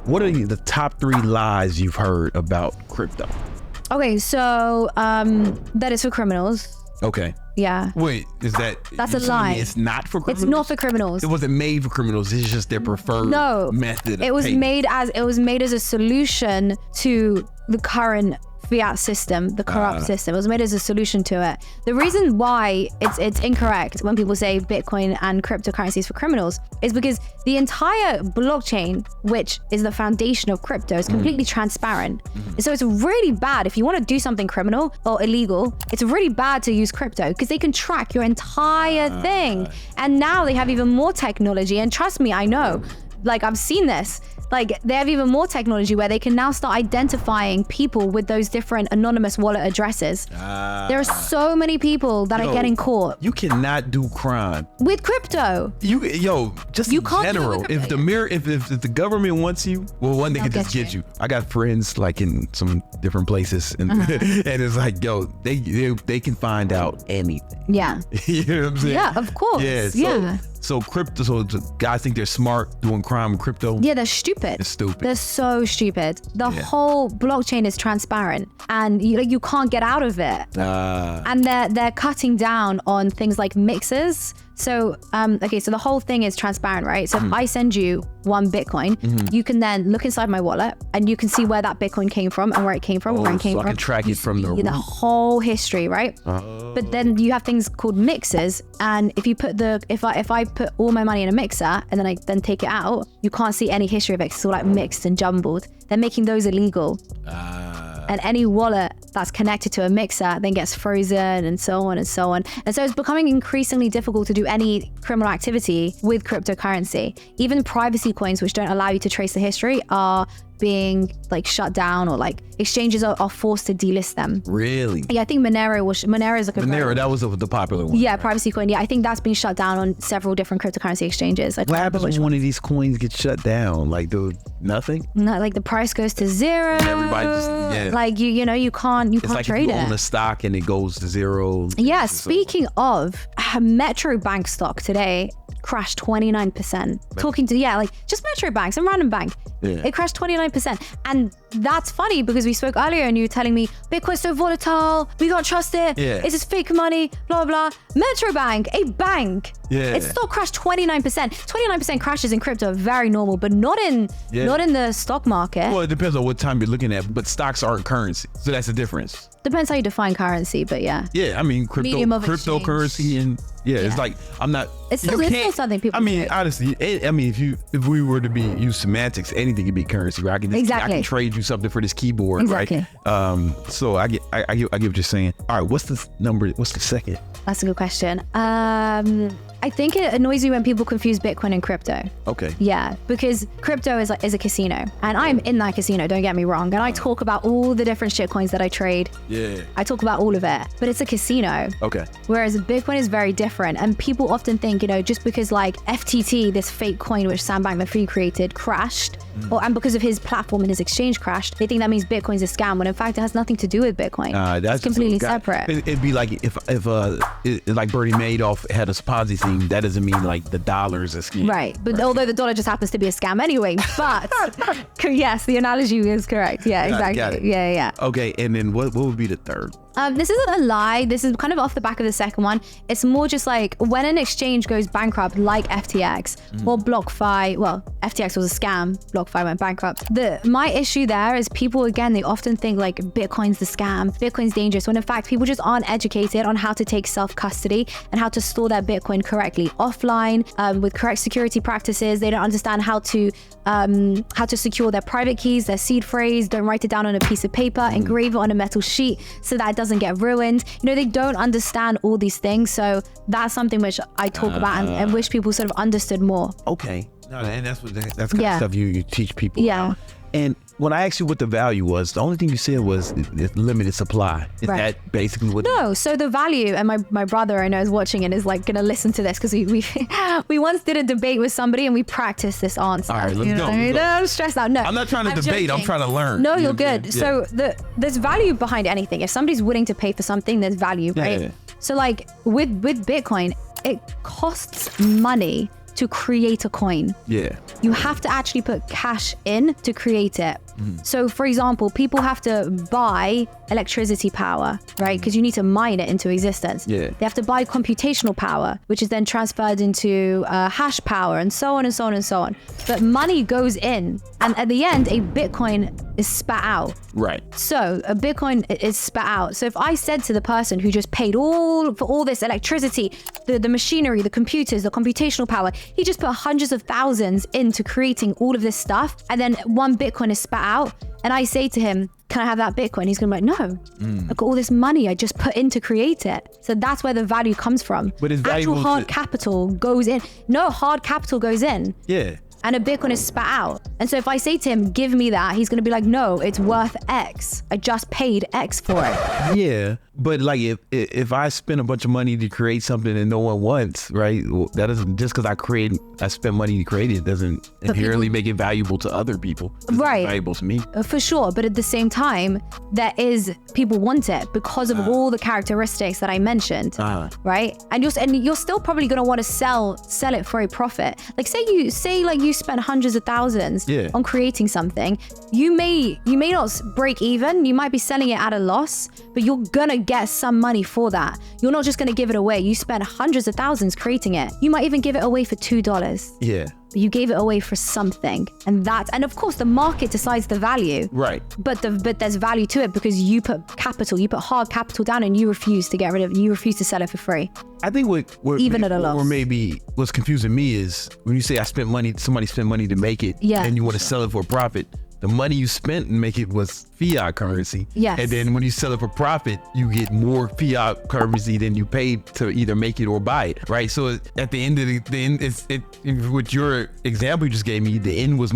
What are the top 3 lies you've heard about crypto? Okay, so that is for criminals. Okay. Yeah. Wait, That's a lie. It's not for criminals? It's not for criminals. It wasn't made for criminals. It's just their preferred method. It was made as a solution to the current Fiat system, the corrupt system. It was made as a solution to it. The reason why it's incorrect when people say Bitcoin and cryptocurrencies for criminals is because the entire blockchain, which is the foundation of crypto, is completely transparent. So it's really bad if you want to do something criminal or illegal. It's really bad to use crypto because they can track your entire thing. And now they have even more technology. And trust me, I know. Like, I've seen this. Like, they have even more technology where they can now start identifying people with those different anonymous wallet addresses. There are so many people that are getting caught. You cannot do crime with crypto. Just in general. If the government wants you, well, one, they can just get you. I got friends like in some different places, and and it's like, they can find out anything. Yeah. You know what I'm saying? Yeah, of course. Yeah. So crypto, so guys think they're smart doing crime in crypto? Yeah, they're stupid. They're stupid. They're so stupid. The whole blockchain is transparent and you can't get out of it. And they're cutting down on things like mixers. So, so the whole thing is transparent, right? So if I send you 1 Bitcoin, you can then look inside my wallet and you can see where that Bitcoin came from and where it came from, and where it came from. I can track it from the whole history, right? But then you have things called mixers, and if you put if I put all my money in a mixer and then I take it out, you can't see any history of it. It's all like mixed and jumbled. They're making those illegal. And any wallet that's connected to a mixer then gets frozen and so on and so on. And so it's becoming increasingly difficult to do any criminal activity with cryptocurrency. Even privacy coins, which don't allow you to trace the history, are being like shut down, or like exchanges are forced to delist them. Really? Yeah, I think Monero is like a Monero, that was the popular one. Yeah, right? Privacy coin. Yeah, I think that's been shut down on several different cryptocurrency exchanges. What happens when one of these coins gets shut down? Like, nothing? No, like the price goes to zero. And everybody just like you can't it's like trade you own a stock and it goes to zero. Yeah. Speaking of, Metro Bank stock today crashed 29%. Talking to just Metro Bank, some random bank. Yeah. It crashed 29%. And that's funny because we spoke earlier and you were telling me Bitcoin's so volatile, we can't trust it. Yeah. It's just fake money, blah, blah. Metro Bank, a bank. Yeah. It still crashed 29%. 29% crashes in crypto are very normal, but not in the stock market. Well, it depends on what time you're looking at, but stocks aren't currency. So that's the difference. Depends how you define currency, but yeah. Yeah, I mean, cryptocurrency and it's like, I'm not. It's still something people. I mean, honestly, if we were to use semantics, anything could be currency, right? I can trade you something for this keyboard, right? So I get what you're saying. All right, what's the number? What's the second? That's a good question. I think it annoys me when people confuse Bitcoin and crypto. Okay. Yeah, because crypto is a casino, and I'm in that casino. Don't get me wrong. And I talk about all the different shit coins that I trade. Yeah. I talk about all of it, but it's a casino. Okay. Whereas Bitcoin is very different, and people often think, just because like FTT, this fake coin which Sam Bankman-Fried created, crashed, and because of his platform and his exchange crashed, they think that means Bitcoin's a scam. When in fact it has nothing to do with Bitcoin. That's completely separate. It'd be like if like Bernie Madoff had a Ponzi scheme. That doesn't mean like the dollar is a scam. Right. But although the dollar just happens to be a scam anyway. But yes, the analogy is correct. Yeah, exactly. Got it. Yeah. Okay, and then what would be the third? This isn't a lie. This is kind of off the back of the second one. It's more just like when an exchange goes bankrupt, like FTX or BlockFi. Well, FTX was a scam. BlockFi went bankrupt. My issue there is people, again, they often think like Bitcoin's the scam. Bitcoin's dangerous, when in fact people just aren't educated on how to take self-custody and how to store their Bitcoin correctly offline with correct security practices. They don't understand how to secure their private keys, their seed phrase. Don't write it down on a piece of paper, engrave it on a metal sheet so that it doesn't get ruined. They don't understand all these things. So that's something which I talk about and wish people sort of understood more. Okay. No, and that's kind of stuff you teach people. Yeah. About. And when I asked you what the value was, the only thing you said was it's limited supply. Is that basically what? No. So the value, and my brother I know is watching and is like gonna listen to this because we once did a debate with somebody and we practiced this answer. All right, let's go. Don't stress out. No, I'm not trying to debate. I'm trying to learn. No, you're good. Yeah. So there's value behind anything. If somebody's willing to pay for something, there's value, right? Yeah. So like with Bitcoin, it costs money to create a coin. Yeah. You have to actually put cash in to create it. So for example, people have to buy electricity power, right? Because you need to mine it into existence. Yeah. They have to buy computational power, which is then transferred into hash power, and so on and so on and so on. But money goes in, and at the end, a Bitcoin is spat out. Right. So a Bitcoin is spat out. So if I said to the person who just paid for all this electricity, the machinery, the computers, the computational power, he just put hundreds of thousands into creating all of this stuff, and then one Bitcoin is spat out, and I say to him, can I have that Bitcoin? He's gonna be like, no, I've got all this money I just put in to create it. So that's where the value comes from. But it's actual valuable hard capital goes in. No, hard capital goes in. Yeah. And a Bitcoin is spat out. And so if I say to him, give me that, he's gonna be like, no, it's worth X. I just paid X for it. Yeah, but like if I spend a bunch of money to create something that no one wants, right? Well, that doesn't, just because I spend money to create it doesn't inherently make it valuable to other people. It's right. valuable to me. For sure, but at the same time, people want it because of all the characteristics that I mentioned, right? And you're still probably gonna want to sell it for a profit. Like say you spend hundreds of thousands on creating something. You may not break even. You might be selling it at a loss, but you're gonna get some money for that. You're not just gonna give it away. You spent hundreds of thousands creating it. You might even give it away for $2. Yeah. But you gave it away for something, and of course the market decides the value. Right. But there's value to it because you put hard capital down, and you refuse to sell it for free. I think what even at a loss. Or maybe what's confusing me is when you say somebody spent money to make it, and you want to sell it for a profit. The money you spent and make it was fiat currency. Yes. And then when you sell it for profit, you get more fiat currency than you paid to either make it or buy it, right? So at the end of the end, with your example you just gave me, the end was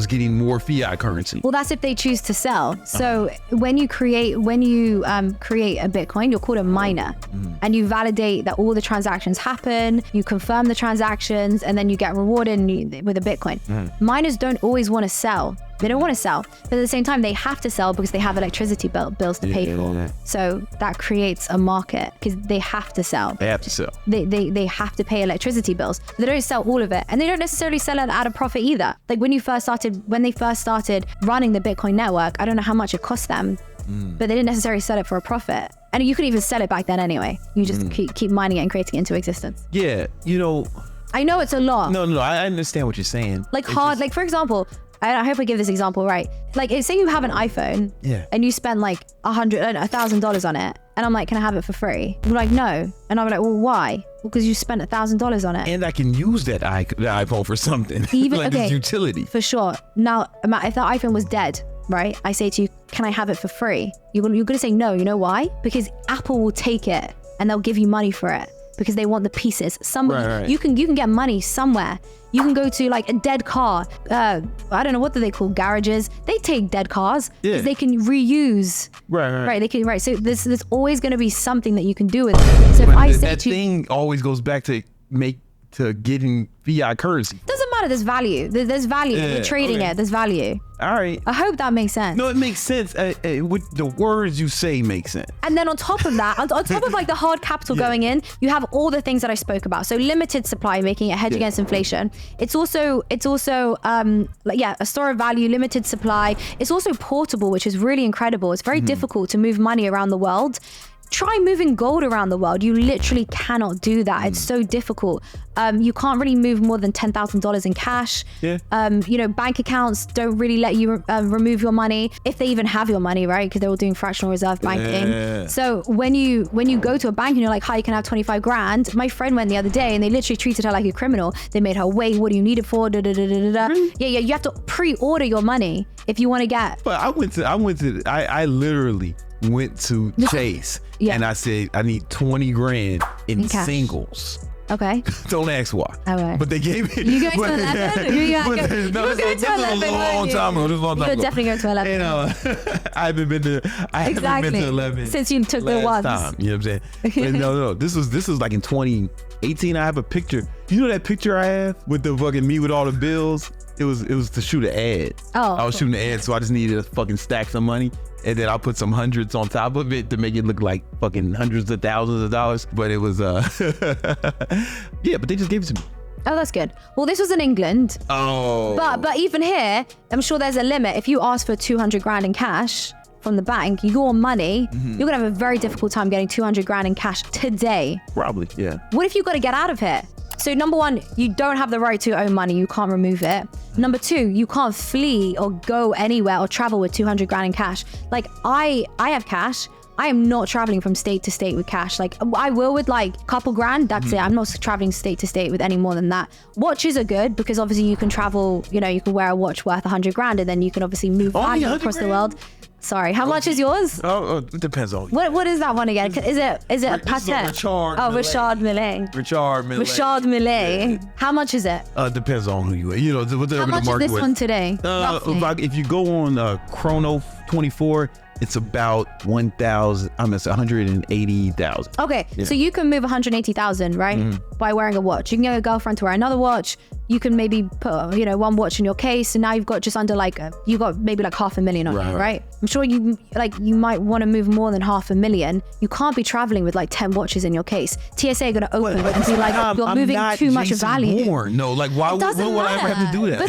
getting more fiat currency. Well, that's if they choose to sell. So when you create a Bitcoin, you're called a miner, and you validate that all the transactions happen. You confirm the transactions, and then you get rewarded with a Bitcoin. Miners don't always want to sell. They don't want to sell, but at the same time, they have to sell because they have electricity bills to pay for. Yeah. So that creates a market because they have to sell. They have to sell. They have to pay electricity bills. They don't sell all of it, and they don't necessarily sell it at a profit either. Like when they first started running the Bitcoin network, I don't know how much it cost them, but they didn't necessarily sell it for a profit. And you could even sell it back then anyway. You just keep mining it and creating it into existence. Yeah, I know it's a lot. No, I understand what you're saying. Like for example, I hope I give this example right. Like, say you have an iPhone, and you spend like $1,000 on it, and I'm like, can I have it for free? You're like, no, and I'm like, well, why? Well, because you spent $1,000 on it, and I can use the iPhone for something, even like this utility. For sure. Now, if that iPhone was dead, right? I say to you, can I have it for free? You're gonna say no. You know why? Because Apple will take it and they'll give you money for it because they want the pieces. Right. You can get money somewhere. You can go to like a dead car. I don't know, what do they call garages? They take dead cars because they can reuse. Right. They can. Right. So there's always going to be something that you can do with it. So if I say that thing always goes back to getting fiat currency. Doesn't matter. There's value. There's value. You're trading it. There's value. All right. I hope that makes sense. No, it makes sense. With the words you say make sense. And then on top of that, on top of like the hard capital going in, you have all the things that I spoke about. So limited supply, making it hedge against inflation. It's also a store of value, limited supply. It's also portable, which is really incredible. It's very difficult to move money around the world. Try moving gold around the world. You literally cannot do that. It's so difficult. You can't really move more than $10,000 in cash. Bank accounts don't really let you remove your money if they even have your money, right? Because they're all doing fractional reserve banking. So when you go to a bank and you're like, hi, you can have 25 grand. My friend went the other day and they literally treated her like a criminal. They made her wait, what do you need it for? Yeah, you have to pre-order your money if you want to get. But I literally went to Chase and I said, I need 20 grand in singles. Okay. Don't ask why. All right. But they gave me. You going to 11? This was a long time ago. You're definitely going to 11. I haven't been to 11 since you took the ones. Time, you know what I'm saying? But no. This was like in 2018. I have a picture. You know that picture I have with the fucking me with all the bills? It was to shoot an ad. Oh. I was shooting an ad, so I just needed to fucking stack some money. And then I'll put some hundreds on top of it to make it look like fucking hundreds of thousands of dollars. But it was, but they just gave it to me. Oh, that's good. Well, this was in England. Oh. But even here, I'm sure there's a limit. If you ask for 200 grand in cash from the bank, you go on money, you're gonna have a very difficult time getting 200 grand in cash today. Probably, yeah. What if you got to get out of here? So number one, you don't have the right to own money. You can't remove it. Number two, you can't flee or go anywhere or travel with 200 grand in cash. Like I have cash. I am not traveling from state to state with cash. Like I will with like a couple grand, that's it. I'm not traveling state to state with any more than that. Watches are good because obviously you can travel, you know, you can wear a watch worth 100 grand and then you can obviously move value across the world. Sorry, how much is yours? Oh, it depends on you. What is that one again? Is it a Patek? Richard Mille. Richard Mille. How much is it? Depends on who you are. You know, whatever how much the market is this one today? If you go on Chrono 24, it's about 180,000. Okay, yeah. So you can move 180,000, right? By wearing a watch. You can get a girlfriend to wear another watch. You can maybe put, you know, one watch in your case, and now you've got just under like you got maybe like $500,000 on you, right? I'm sure you might want to move more than $500,000. You can't be traveling with like 10 watches in your case. TSA are gonna open it and be like, you're moving too much value. No, like why would I ever have to do that?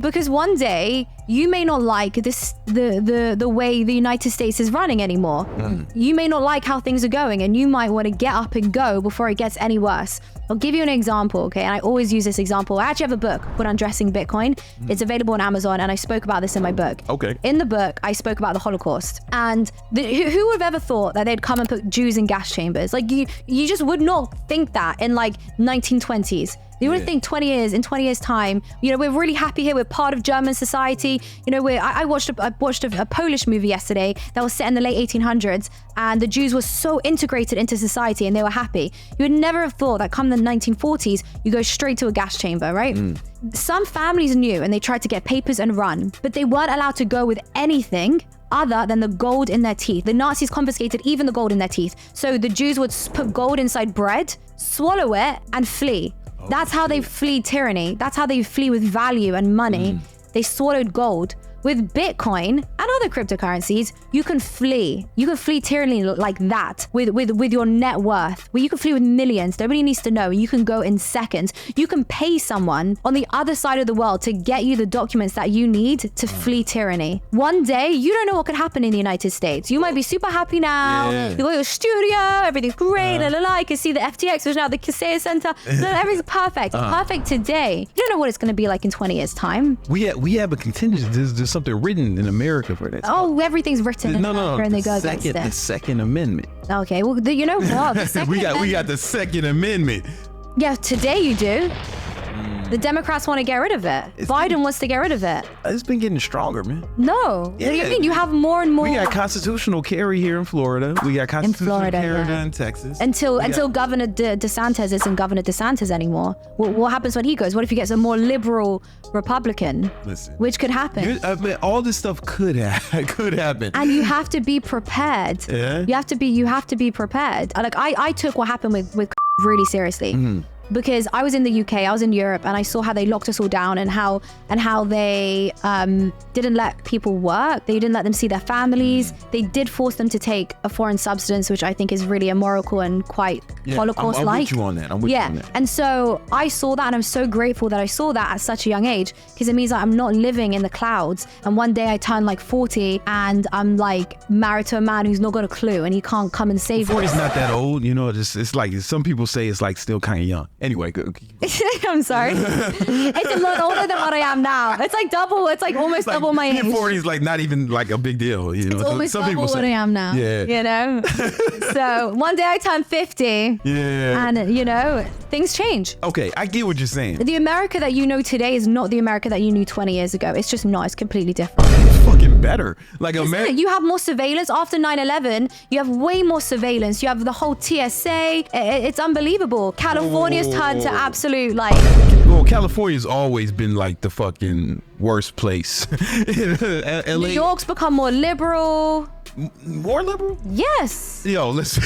Because one day you may not like the way the United States is running anymore. You may not like how things are going, and you might want to get up and go before it gets any worse. I'll give you an example, okay? And I always use this example. I actually have a book called Undressing Bitcoin. It's available on Amazon, and I spoke about this in my book. Okay. In the book, I spoke about the Holocaust. And who would have ever thought that they'd come and put Jews in gas chambers? Like you just would not think that in like 1920s. You would think 20 years time, you know, we're really happy here. We're part of German society. You know, I watched a Polish movie yesterday that was set in the late 1800s, and the Jews were so integrated into society and they were happy. You would never have thought that come the 1940s, you go straight to a gas chamber, right? Some families knew and they tried to get papers and run, but they weren't allowed to go with anything other than the gold in their teeth. The Nazis confiscated even the gold in their teeth. So the Jews would put gold inside bread, swallow it, and flee. That's how they flee tyranny. That's how they flee with value and money. They swallowed gold. With Bitcoin and other cryptocurrencies, you can flee. You can flee tyranny like that with your net worth, where you can flee with millions. Nobody needs to know. You can go in seconds. You can pay someone on the other side of the world to get you the documents that you need to flee tyranny. One day, you don't know what could happen in the United States. You might be super happy now. You got your studio, everything's great, I can see the FTX, which is now the Kaseya Center. Everything's perfect. Perfect today. You don't know what it's going to be like in 20 years' time. We have a contingent. There's something written in America for that. Oh, everything's written in America and they go against it. The Second Amendment. Okay, well, you know what? we got the Second Amendment. Yeah, today you do. The Democrats want to get rid of it. Biden wants to get rid of it. It's been getting stronger, man. No. Yeah. You mean you have more and more. We got constitutional carry here in Florida. We got constitutional carry in Texas. Until Governor DeSantis isn't Governor DeSantis anymore. What happens when he goes? What if he gets a more liberal Republican? Listen. Which could happen. All this stuff could happen. And you have to be prepared. Yeah. You have to be prepared. Like I took what happened with really seriously. Because I was in the UK, I was in Europe, and I saw how they locked us all down and how they didn't let people work. They didn't let them see their families. They did force them to take a foreign substance, which I think is really immoral and quite Holocaust-like. I'm with you on that. I'm with you on that. And so I saw that, and I'm so grateful that I saw that at such a young age, because it means that I'm not living in the clouds. And one day I turn like 40 and I'm like married to a man who's not got a clue and he can't come and save me. 40's not that old, you know. It's like some people say it's like still kind of young. Anyway, good. I'm sorry. It's a lot older than what I am now. It's like double. It's like almost double my age. 40 is like not even like a big deal. You know, it's almost some double what I am now. Yeah. You know. So one day I turn 50. Yeah. And you know things change. Okay, I get what you're saying. The America that you know today is not the America that you knew 20 years ago. It's just not. It's completely different. It's fucking better. Like America. You have more surveillance after 9/11. You have way more surveillance. You have the whole TSA. It's unbelievable. California's turned to absolute like. Well, California's always been like the fucking worst place. LA. New York's become more liberal. More liberal? Yes. Yo, listen.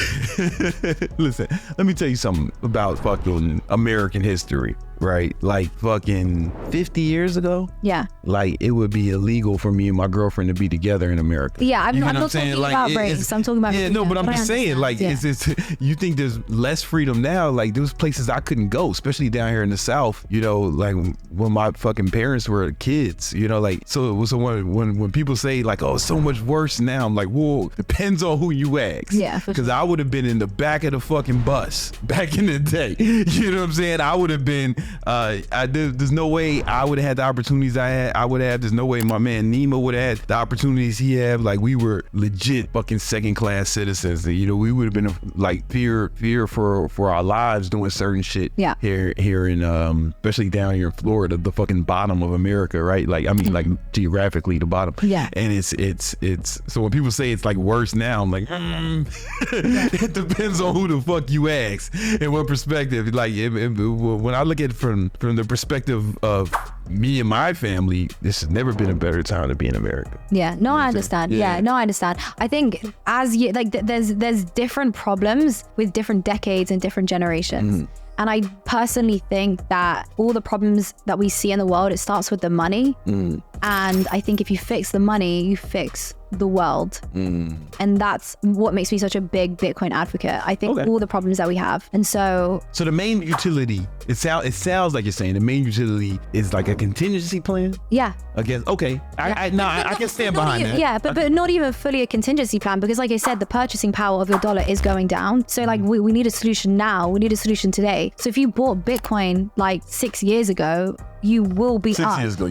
Listen, let me tell you something about fucking American history. right? Like fucking 50 years ago. Yeah. Like it would be illegal for me and my girlfriend to be together in America. Yeah, I'm not talking about race. I'm talking about but I'm just saying, like, it's you think there's less freedom now? Like, there's places I couldn't go, especially down here in the South. You know, like when my fucking parents were kids. You know, like so when people say like, oh, it's so much worse now, I'm like, whoa, depends on who you ask. Yeah, because I would have been in the back of the fucking bus back in the day. You know what I'm saying? I would have been. There's no way I would have had the opportunities I would have. There's no way my man Nemo would have had the opportunities he had. Like we were legit fucking second class citizens. You know, we would have been like fear for our lives doing certain shit. Yeah. Here in especially down here in Florida, the fucking bottom of America, right? Like I mean, like geographically the bottom. Yeah. And it's so when people say it's like worse now, I'm like, it depends on who the fuck you ask and what perspective. Like when I look at it from the perspective of me and my family, this has never been a better time to be in America. Yeah, no, I understand. Yeah, no, I understand. I think as you like, there's different problems with different decades and different generations. And I personally think that all the problems that we see in the world, it starts with the money. And I think if you fix the money, you fix the world. And that's what makes me such a big Bitcoin advocate. I think all the problems that we have. And so the main utility, it sounds like you're saying the main utility is like a contingency plan. Yeah. I guess. Okay. I can stand behind that. Yeah, but not even fully a contingency plan, because like I said, the purchasing power of your dollar is going down. So like we need a solution now. We need a solution today. So if you bought Bitcoin like 6 years ago, you will be 6 up. years ago,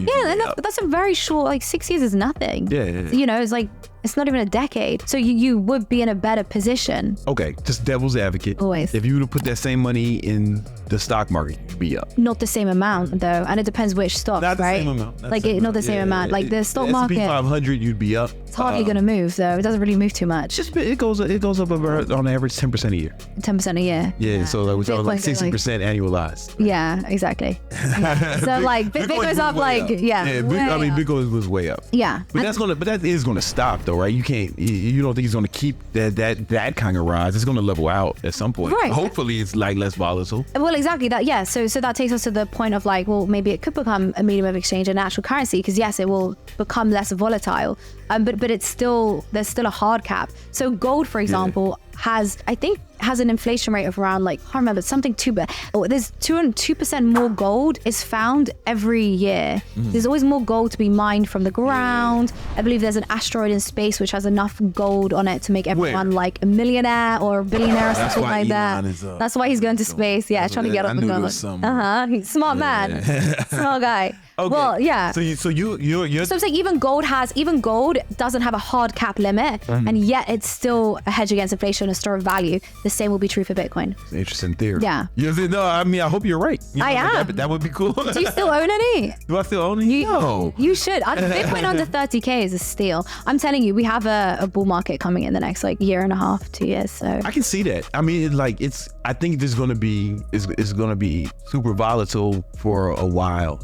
that's a very short, like 6 years is nothing. Yeah. You know, it's like, it's not even a decade. So you would be in a better position. Okay, just devil's advocate. Always. If you were to put that same money in the stock market, you'd be up. Not the same amount though, and it depends which stock, not the right? Same amount. Not the same amount. Like the stock market, S&P 500, you'd be up. It's hardly gonna move though. It doesn't really move too much. It goes up about on average 10% a year. 10% a year. Yeah. So like we're talking like 60% annualized. Yeah, exactly. So like Bitcoin's up like Bitcoin was way up. Yeah. But that is gonna stop though, right? You can't. You don't think it's gonna keep that kind of rise? It's gonna level out at some point. Right. Hopefully, it's like less volatile. Well, exactly that. Yeah. So that takes us to the point of like, well, maybe it could become a medium of exchange, a natural currency, because yes, it will become less volatile. But there's still a hard cap. So gold, for example, has an inflation rate of around like, I can't remember, something there's 2% more gold is found every year. There's always more gold to be mined from the ground. I believe there's an asteroid in space which has enough gold on it to make everyone like a millionaire or a billionaire or something like that. That's why he's going to space. Yeah, trying to get up the gold. He's smart man, smart guy. Okay. Well, yeah. So you're. So I'm saying even gold doesn't have a hard cap limit, and yet it's still a hedge against inflation, a store of value. The same will be true for Bitcoin. It's an interesting theory. Yeah. No, I mean, I hope you're right. I am. That would be cool. Do you still own any? Do I still own any? No. You should. Bitcoin under 30K is a steal. I'm telling you, we have a bull market coming in the next like year and a half, 2 years. So I can see that. I mean, I think there's gonna be super volatile for a while.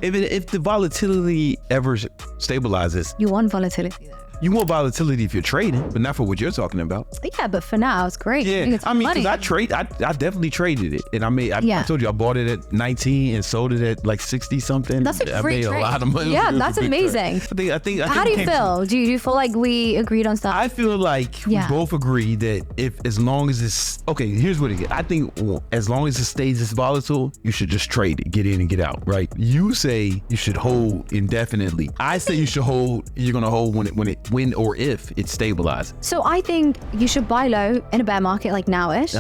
If the volatility ever stabilizes, you want volatility though. You want volatility if you're trading, but not for what you're talking about. Yeah, but for now, it's great. Yeah, I mean, because I definitely traded it. And I told you, I bought it at 19 and sold it at like 60 something. That's a great trade. A lot of money. Yeah, that's amazing. I think How do you feel? Do you feel like we agreed on stuff? I feel like we both agree that as long as it's, okay, here's what it is. I think as long as it stays this volatile, you should just trade it, get in and get out, right? You say you should hold indefinitely. I say you should hold, you're going to hold when or if it stabilizes. So I think you should buy low in a bear market like nowish,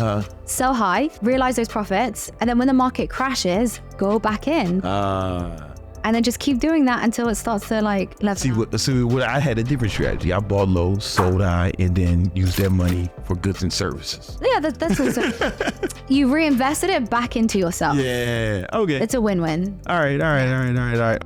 sell high, realize those profits, and then when the market crashes, go back in. And then just keep doing that until it starts to like level. What I had a different strategy. I bought low, sold high, and then used that money for goods and services. Yeah, that's also, you reinvested it back into yourself. Yeah, okay. It's a win-win. All right.